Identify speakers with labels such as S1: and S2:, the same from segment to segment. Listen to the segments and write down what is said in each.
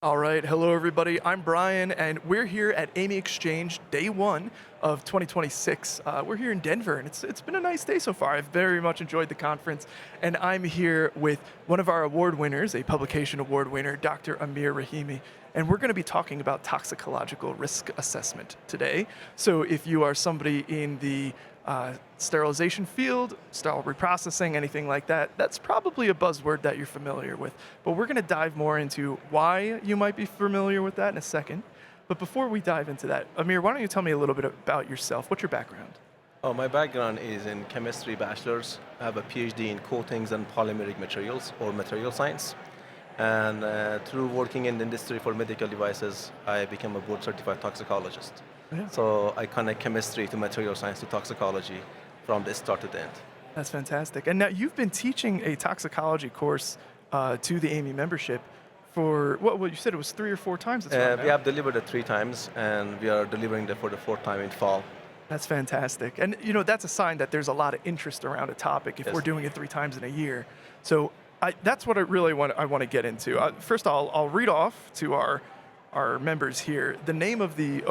S1: All right, hello everybody. I'm Brian, and we're here at AAMI Exchange, day one of 2026. We're here in Denver, and it's been a nice day so far. I've very much enjoyed the conference, and I'm here with one of our award winners, a publication award winner, Dr. Amir Rahimi, and we're going to be talking about toxicological risk assessment today. So if you are somebody in the sterilization field, sterile reprocessing, anything like that, that's probably a buzzword that you're familiar with. But we're going to dive more into why you might be familiar with that in a second. But before we dive into that, Amir, why don't you tell me a little bit about yourself? What's your background?
S2: Oh, my background is in chemistry bachelor's. I have a PhD in coatings and polymeric materials or material science. And through working in the industry for medical devices, I became a board certified toxicologist.
S1: Yeah.
S2: So I connect chemistry to material science to toxicology from the start to the end.
S1: That's fantastic. And now you've been teaching a toxicology course to the AAMI membership for, what you said it was 3 or 4 times it's run now.
S2: We have delivered it 3 times, and we are delivering it for the 4th time in fall.
S1: That's fantastic. And that's a sign that there's a lot of interest around a topic if
S2: Yes.
S1: we're doing it 3 times in a year. So that's what I really want to get into. First, I'll read off to our members here. The name of the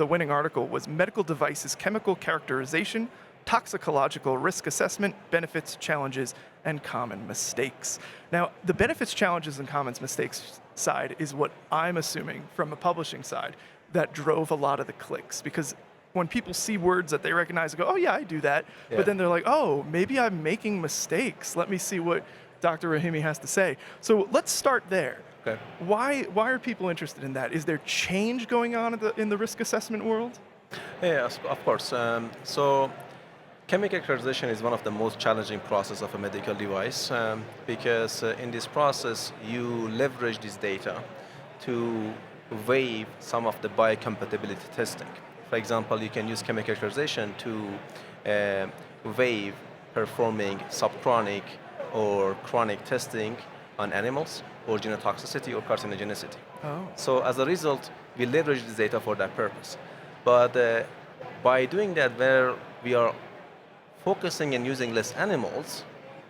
S1: winning article was Medical Devices Chemical Characterization, Toxicological Risk Assessment, Benefits, Challenges, and Common Mistakes. Now, the benefits, challenges, and common mistakes side is what I'm assuming from a publishing side that drove a lot of the clicks, because when people see words that they recognize and go, oh yeah, I do that,
S2: Yeah.
S1: but then they're like, oh, maybe I'm making mistakes. Let me see what Dr. Rahimi has to say. So let's start there.
S2: Okay.
S1: Why are people interested in that? Is there change going on in the risk assessment world?
S2: Yes, of course. So chemical characterization is one of the most challenging process of a medical device because in this process you leverage this data to waive some of the biocompatibility testing. For example, you can use chemical characterization to waive performing subchronic or chronic testing on animals or genotoxicity or carcinogenicity.
S1: Oh.
S2: So as a result, we leverage this data for that purpose. But by doing that, where we are focusing and using less animals,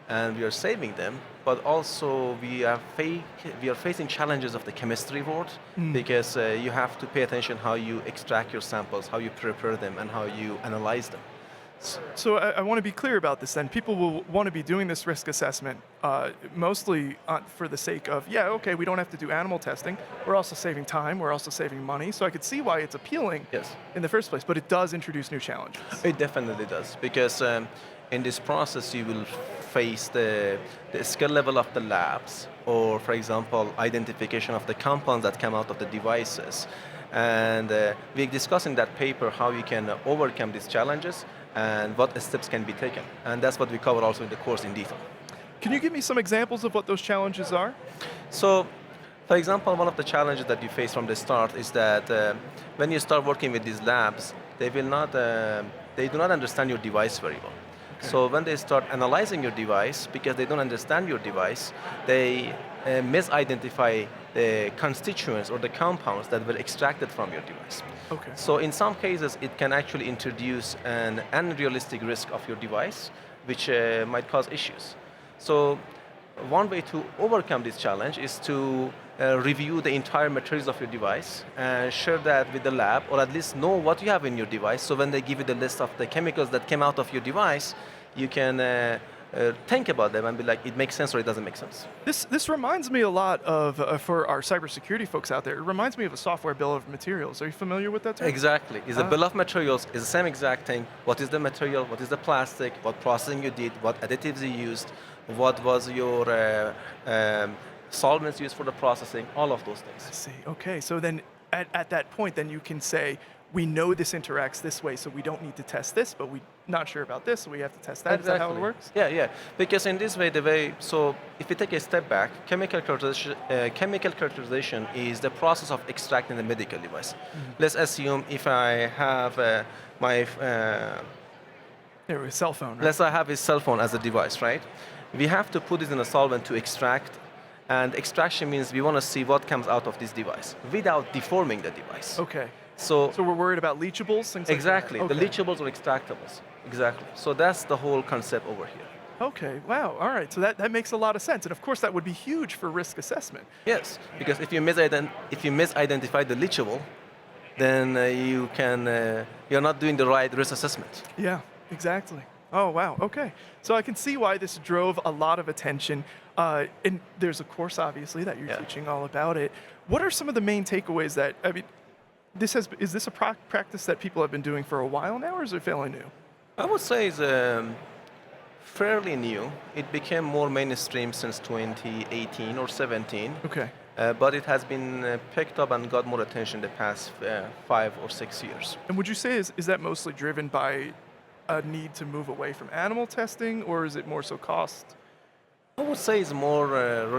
S2: and we are saving them, but also we are facing challenges of the chemistry world because you have to pay attention how you extract your samples, how you prepare them, and how you analyze them.
S1: So I want to be clear about this then. People will want to be doing this risk assessment mostly for the sake of, yeah, okay, we don't have to do animal testing. We're also saving time. We're also saving money. So I could see why it's appealing
S2: Yes.
S1: in the first place, but it does introduce new challenges.
S2: It definitely does, because in this process you will face the skill level of the labs, or for example, identification of the compounds that come out of the devices. And we discuss in that paper how you can overcome these challenges and what steps can be taken. And that's what we cover also in the course in detail.
S1: Can you give me some examples of what those challenges are?
S2: So, for example, one of the challenges that you face from the start is that when you start working with these labs, they do not understand your device very well. Okay. So when they start analyzing your device, because they don't understand your device, they misidentify the constituents or the compounds that were extracted from your device.
S1: Okay.
S2: So in some cases, it can actually introduce an unrealistic risk of your device, which might cause issues. So one way to overcome this challenge is to review the entire materials of your device and share that with the lab, or at least know what you have in your device. So when they give you the list of the chemicals that came out of your device, you can think about them and be like, it makes sense or it doesn't make sense.
S1: This reminds me a lot of, for our cybersecurity folks out there, it reminds me of a software bill of materials. Are you familiar with that term?
S2: Exactly. It's a bill of materials. It's the same exact thing. What is the material? What is the plastic? What processing you did? What additives you used? What was your solvents used for the processing? All of those things.
S1: I see. Okay, so then at that point, then you can say, we know this interacts this way, so we don't need to test this, but we're not sure about this, so we have to test that.
S2: Exactly.
S1: Is that how it works?
S2: Yeah. Because in this way, so if we take a step back, chemical characterization is the process of extracting the medical device. Let's assume if I have my
S1: Cell phone, right?
S2: let's say I have a cell phone as a device, right? We have to put it in a solvent to extract, and extraction means we want to see what comes out of this device without deforming the device.
S1: Okay.
S2: So
S1: we're worried about leachables, things
S2: exactly,
S1: like that?
S2: the leachables or extractables. Exactly. So that's the whole concept over here.
S1: Okay, wow, all right, so that makes a lot of sense. And of course, that would be huge for risk assessment.
S2: Yes, because if you misidentify the leachable, then you're not doing the right risk assessment.
S1: Yeah, exactly. Oh, wow, okay. So I can see why this drove a lot of attention. And there's a course, obviously, that you're
S2: Yeah.
S1: teaching all about it. What are some of the main takeaways that, I mean, is this a practice that people have been doing for a while now, or is it fairly new?
S2: I would say it's fairly new. It became more mainstream since 2018 or 17,
S1: Okay.
S2: but it has been picked up and got more attention the past 5 or 6 years.
S1: And would you say is that mostly driven by a need to move away from animal testing, or is it more so cost?
S2: I would say it's more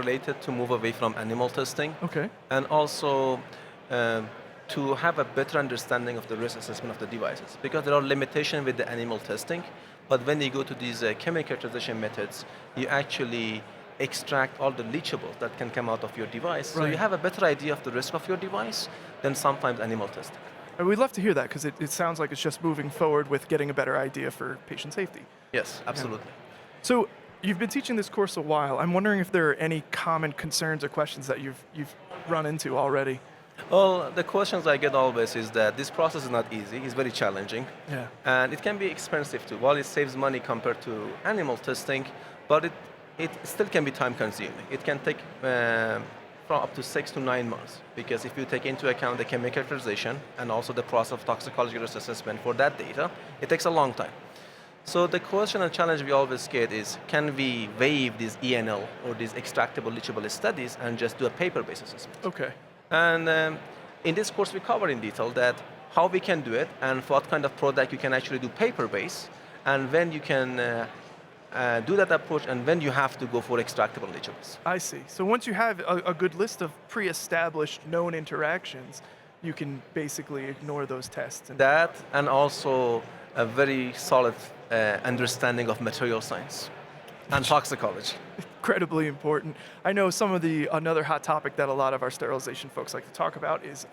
S2: related to move away from animal testing
S1: Okay.
S2: and also to have a better understanding of the risk assessment of the devices, because there are limitations with the animal testing, but when you go to these chemical characterization methods, you actually extract all the leachables that can come out of your device, so you
S1: Right.
S2: have a better idea of the risk of your device than sometimes animal testing.
S1: And we'd love to hear that because it sounds like it's just moving forward with getting a better idea for patient safety.
S2: Yes, absolutely.
S1: So you've been teaching this course a while. I'm wondering if there are any common concerns or questions that you've run into already.
S2: Well, the questions I get always is that this process is not easy, it's very challenging,
S1: Yeah.
S2: and it can be expensive too. While it saves money compared to animal testing, but it still can be time consuming. It can take from up to 6 to 9 months, because if you take into account the chemical characterization and also the process of toxicological risk assessment for that data, it takes a long time. So the question and challenge we always get is, can we waive these ENL or these extractable leachable studies and just do a paper-based assessment?
S1: Okay.
S2: And in this course, we cover in detail that how we can do it and for what kind of product you can actually do paper-based, and when you can do that approach, and when you have to go for extractable leachables.
S1: I see. So once you have a good list of pre-established known interactions, you can basically ignore those tests.
S2: That, and also a very solid understanding of material science and toxicology.
S1: Incredibly important. I know another hot topic that a lot of our sterilization folks like to talk about is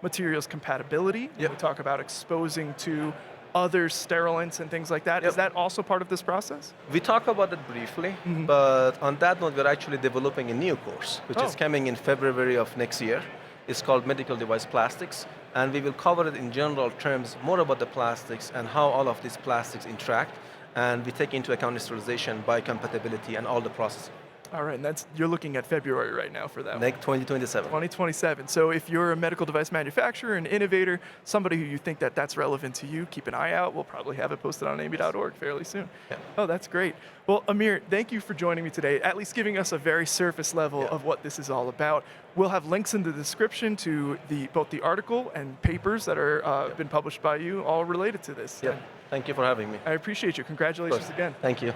S1: materials compatibility.
S2: Yep.
S1: We talk about exposing to other sterilants and things like that.
S2: Yep.
S1: Is that also part of this process?
S2: We talk about it briefly, but on that note, we're actually developing a new course, which is coming in February of next year. It's called Medical Device Plastics, and we will cover it in general terms, more about the plastics and how all of these plastics interact, and we take into account sterilization, biocompatibility, and all the processing.
S1: All right, and you're looking at February right now for that one.
S2: Next 2027.
S1: 2027. So if you're a medical device manufacturer, an innovator, somebody who you think that's relevant to you, keep an eye out. We'll probably have it posted on AAMI.org fairly soon.
S2: Yeah.
S1: Oh, that's great. Well, Amir, thank you for joining me today, at least giving us a very surface level of what this is all about. We'll have links in the description to both the article and papers that are been published by you, all related to this.
S2: Yeah. Thank you for having me.
S1: I appreciate you. Congratulations again.
S2: Thank you.